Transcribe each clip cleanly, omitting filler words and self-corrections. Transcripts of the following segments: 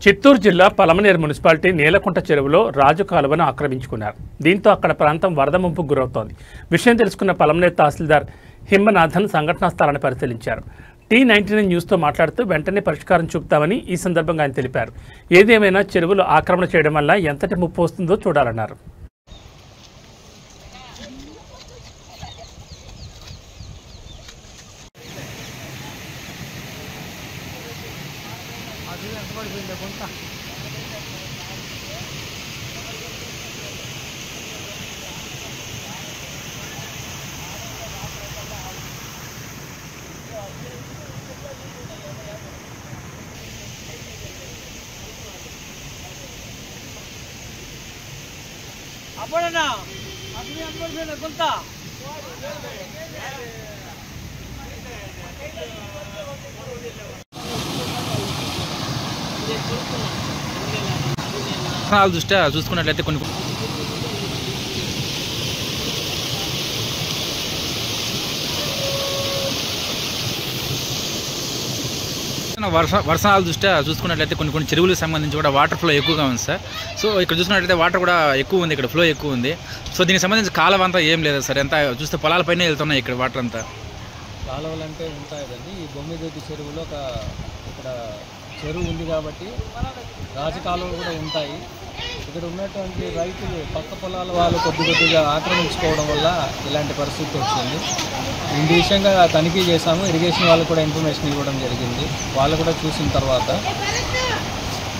చిత్తూరు జిల్లా పలమనేరు మున్సిపాలిటీ నీలకుంట చెరువులో రాజు కాలువను ఆక్రమించుకున్నారు. దీంతో అక్కడ ప్రాంతం వరద ముంపుకు గురవుతోంది. విషయం తెలుసుకున్న పలమనేరు తహసీల్దార్ హిమ్మనాథన్ సంఘటనా స్థలాన్ని పరిశీలించారు. T99 న్యూస్తో మాట్లాడుతూ వెంటనే పరిష్కారం చూపుతామని ఈ సందర్భంగా ఆయన తెలిపారు. ఏదేమైనా చెరువులు ఆక్రమణ చేయడం వల్ల ఎంతటి ముప్పు వస్తుందో చూడాలన్నారు. అప్పుడన్నా అసలు అనుకోలేదు కొంత దృష్ట్యా చూసుకున్నట్లయితే కొన్ని వర్షాల దృష్ట్యా చూసుకున్నట్లయితే కొన్ని చెరువులకు సంబంధించి కూడా వాటర్ ఫ్లో ఎక్కువగా ఉంది సార్. సో ఇక్కడ చూసుకున్నట్లయితే వాటర్ కూడా ఎక్కువ ఉంది, ఇక్కడ ఫ్లో ఎక్కువ ఉంది. సో దీనికి సంబంధించి కాలువ అంతా ఏం లేదు సార్, ఎంత చూస్తే పొలాలపైనే వెళ్తున్నాయి ఇక్కడ వాటర్ అంతా. కాలువలు అంటే ఉంటాయి కదండి. ఈ బొమ్మిదొడ్డి చెరువులో ఇక్కడ చెరువు ఉంది కాబట్టి రాజకాలువలు కూడా ఉంటాయి. ఇక్కడ ఉన్నటువంటి రైతులు పక్క పొలాల వాళ్ళు కొద్దిగా ఆక్రమించుకోవడం వల్ల ఇలాంటి పరిస్థితి వచ్చింది. ఈ విషయంగా తనిఖీ చేశాము. ఇరిగేషన్ వాళ్ళు కూడా ఇన్ఫర్మేషన్ ఇవ్వడం జరిగింది. వాళ్ళు కూడా చూసిన తర్వాత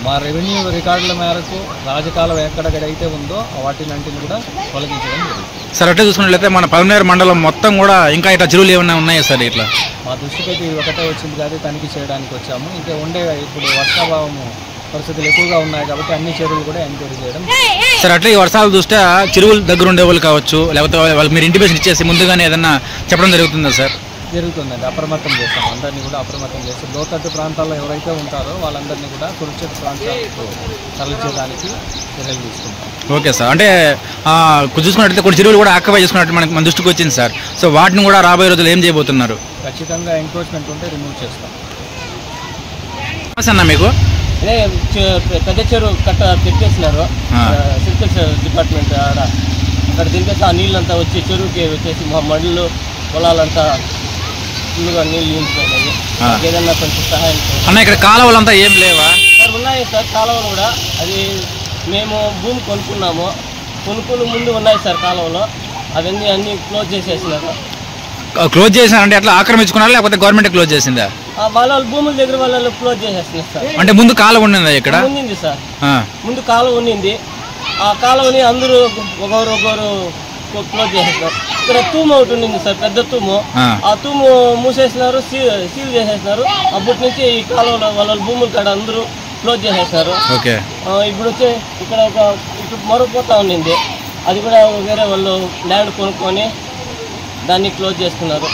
మా రెవెన్యూ రికార్డుల మేరకు రాజకాలువ ఎక్కడెక్కడైతే ఉందో వాటినంటిని కూడా తొలగించడం జరిగింది. సార్ అట్లా చూసుకున్నట్లయితే మన పలమనేరు మండలం మొత్తం కూడా ఇంకా ఇట్లా చెరువులు ఏమైనా ఉన్నాయా సార్? ఇట్లా మా దృష్టికి అయితే ఒకటే వచ్చింది కాబట్టి తనిఖీ చేయడానికి వచ్చాము. ఇంకా ఇప్పుడు వర్షాభావము పరిస్థితులు ఎక్కువగా ఉన్నాయి కాబట్టి అన్ని చెరువులు కూడా ఎంక్వైరీ చేయడం. సార్ అట్లా ఈ వర్షాల దృష్ట్యా చెరువుల దగ్గర ఉండే వాళ్ళు కావచ్చు, లేకపోతే వాళ్ళకి మీరు ఇంటిమేషన్ ఇచ్చేసి ముందుగానే ఏదన్నా చెప్పడం జరుగుతుందా సార్? జరుగుతుందండి. అప్రమత్తం చేస్తాం, అందరినీ కూడా అప్రమత్తం చేసి లోతట్టు ప్రాంతాల్లో ఎవరైతే ఉంటారో వాళ్ళందరినీ కూడా సురక్షిత ప్రాంతాలకు తరలించడానికి చర్యలు తీసుకుంటాం. Okay sir. అంటే చూసుకున్నట్లయితే కొన్ని చెరువులు కూడా ఆక్యుపై చేసుకున్నట్టు మన దృష్టికి వచ్చింది సార్. సో వాటిని కూడా రాబోయే రోజులు ఏం చేయబోతున్నారు? ఖచ్చితంగా ఎంక్రోచ్మెంట్ ఉంటే రిమూవ్ చేస్తాం. అన్న మీకు పెద్ద చెరువు కట్ట తెప్పేసినారు, సిరికల్చర్ డిపార్ట్మెంట్ అక్కడ దింపేసి ఆ నీళ్ళంతా వచ్చి చెరువుకి వచ్చేసి మా మడులు పొలాలంతా ఫుల్గా నీళ్ళు నిండిపోయినాయి. ఏదన్నా కొంచెం సహాయం అన్న ఇక్కడ కాలువలంతా ఏం లేవా సార్? ఉన్నాయి సార్ కాలువలు కూడా. అది మేము భూమి కొనుక్కున్నాము, కొనుక్కుని ముందు ఉన్నాయి సార్ కాలువలు. అవన్నీ అన్నీ క్లోజ్ చేసేసినారు. క్లోజ్ చేసినారంటే అట్లా ఆక్రమించుకున్నారా లేకపోతే గవర్నమెంట్ క్లోజ్ చేసిందా? వాళ్ళ భూముల దగ్గర వాళ్ళు క్లోజ్ చేసేస్తున్నారు సార్. అంటే ముందు కాలువ ఉండిందా ఇక్కడ? ఉండింది సార్, ముందు కాలువ ఉండింది. ఆ కాలువని అందరూ ఒకరు క్లోజ్ చేసేస్తున్నారు. ఇక్కడ తూము ఒకటి ఉండింది సార్, పెద్ద తూము. ఆ తూము మూసేసినారు, సీల్ చేసేసినారు. అప్పటి నుంచి ఈ కాలువలో వాళ్ళ భూముల కాడ అందరూ క్లోజ్ చేసేసినారు. ఇప్పుడు వచ్చి ఇక్కడ ఇప్పుడు మరొపోతా ఉండింది, అది కూడా వేరే వాళ్ళు ల్యాండ్ కొనుక్కొని దాన్ని క్లోజ్ చేసుకున్నారు.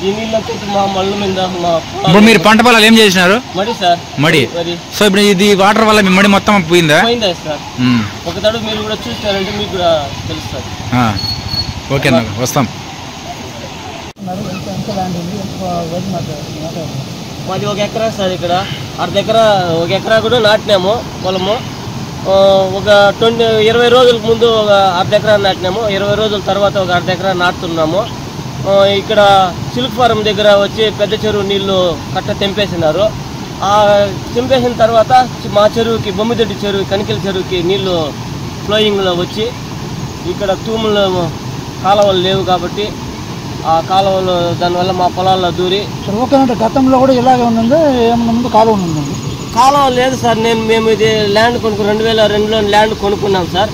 ఈ నీళ్ళకి మా మళ్ళీ మీద మీరు పంట పొలాలు ఏం చేసినారు? మడి సార్, మడి. సో ఇప్పుడు ఇది వాటర్ వల్ల మీ మడి మొత్తం పోయిందా సార్? ఒక తడుగు మీరు కూడా చూస్తారంటే మీకు కూడా తెలుస్తుంది. ఓకే వస్తాం. మాది 1 ఎకరా సార్. ఇక్కడ ఒక ఎకరా కూడా నాటినాము పొలము. ఒక 20 రోజుల ముందు ఒక అర్ధ ఎకరా నాటినాము. 20 రోజుల తర్వాత ఒక అర్ధ ఎకరా నాటుతున్నాము. ఇక్కడ సిల్క్ ఫారం దగ్గర వచ్చి పెద్ద చెరువు నీళ్లు కట్ట తెంపేసినారు. ఆ తెంపేసిన తర్వాత మా చెరువుకి, బొమ్మిదొడ్డి చెరువు, కనికెల చెరువుకి నీళ్లు ఫ్లోయింగ్లో వచ్చి ఇక్కడ తూములు కాలువలు లేవు కాబట్టి ఆ కాలువలు దానివల్ల మా పొలాల్లో దూరి. గతంలో కూడా ఇలాగే ఉందండి, ఏమన్నా ముందు కాలువ ఉందండి? కాలువ లేదు సార్. మేము ఇది ల్యాండ్ 2002లో ల్యాండ్ కొనుక్కున్నాం సార్.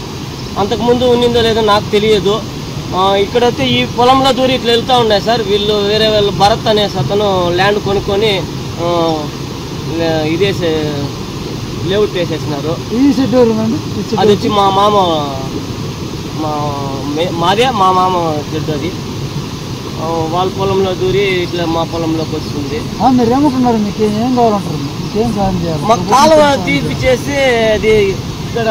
అంతకుముందు ఉన్నిందో లేదో నాకు తెలియదు. ఇక్కడైతే ఈ పొలంలో దూరి ఇట్లా వెళ్తూ ఉన్నాయి సార్. వీళ్ళు వేరే వాళ్ళు భరత్ అనే అతను ల్యాండ్ కొనుక్కొని ఇదేసే లేఅవుట్ వేసేసినారు. అది వచ్చి మా మామ, మాదే మా మామ చెట్టు. అది వాళ్ళ పొలంలో దూరి ఇట్లా మా పొలంలోకి వస్తుంది. మీరు ఏమంటున్నారు? మీకు ఏం కావాలంటారు? మీకేం సాయం చేయాలి? మా కాలువ తీపిచ్చేసి అది ఇక్కడ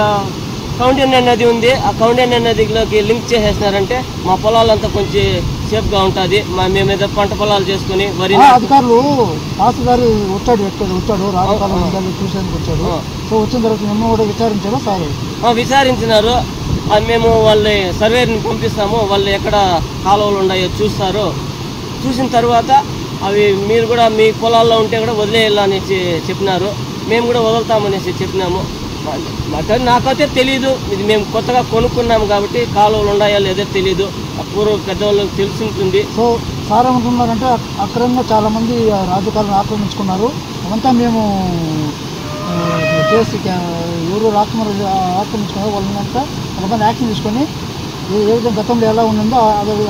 కౌండిన్య నది ఉంది, ఆ కౌండిన్య నదిలోకి లింక్ చేసేసినారంటే మా పొలాలంతా కొంచెం సేఫ్గా ఉంటుంది. మేమేదో పంట పొలాలు చేసుకుని వరి అధికారులు తహసీల్దార్ వచ్చాడు రాజకాలం చూసేందుకు వచ్చాడు. సో వచ్చిన తర్వాత మేము కూడా విచారించారా సార్? విచారించినారు. మేము వాళ్ళ సర్వేని పంపిస్తాము, వాళ్ళు ఎక్కడ కాలువలు ఉన్నాయో చూస్తారు. చూసిన తర్వాత అవి మీరు కూడా మీ పొలాల్లో ఉంటే కూడా వదిలేయాలనేసి చెప్పినారు. మేము కూడా వదులుతామనేసి చెప్పినాము. నాకైతే తెలీదు, ఇది మేము కొత్తగా కొనుక్కున్నాము కాబట్టి కాలువలు ఉన్నాయో లేదో తెలీదు. పూర్వ పెద్దవాళ్ళకి తెలిసి ఉంటుంది. సో సార్ ఏమంటున్నారంటే అక్రమంగా చాలామంది రాజకాలను ఆక్రమించుకున్నారు. అదంతా మేము చేసి ఎవరు ఆక్రమించుకున్నారు వాళ్ళంతా కొంతమంది యాక్షన్ తీసుకొని ఏ విధంగా గతంలో ఎలా ఉందో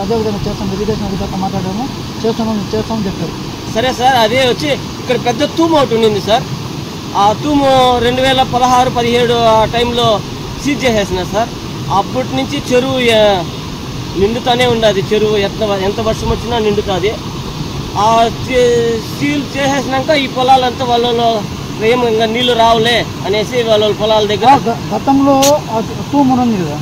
అదే విధంగా చేస్తాం. ఇరిగేషన్ అధికారులతో మాట్లాడాము, చేస్తామని చెప్పారు. సరే సార్, అదే వచ్చి ఇక్కడ పెద్ద తూము ఒకటి ఉండింది సార్. ఆ తూము 2016-17 ఆ టైంలో సీజ్ చేసేసినారు సార్. అప్పటి నుంచి చెరువు నిండుతూనే ఉండదు. చెరువు ఎంత వర్షం వచ్చినా నిండుతుంది. ఆ సీల్ చేసేసినాక ఈ పొలాలంతా వాళ్ళలో ఏం ఇంకా నీళ్లు రావులే అనేసి వాళ్ళ పొలాల దగ్గర గతంలో తూము ఉంది కదా.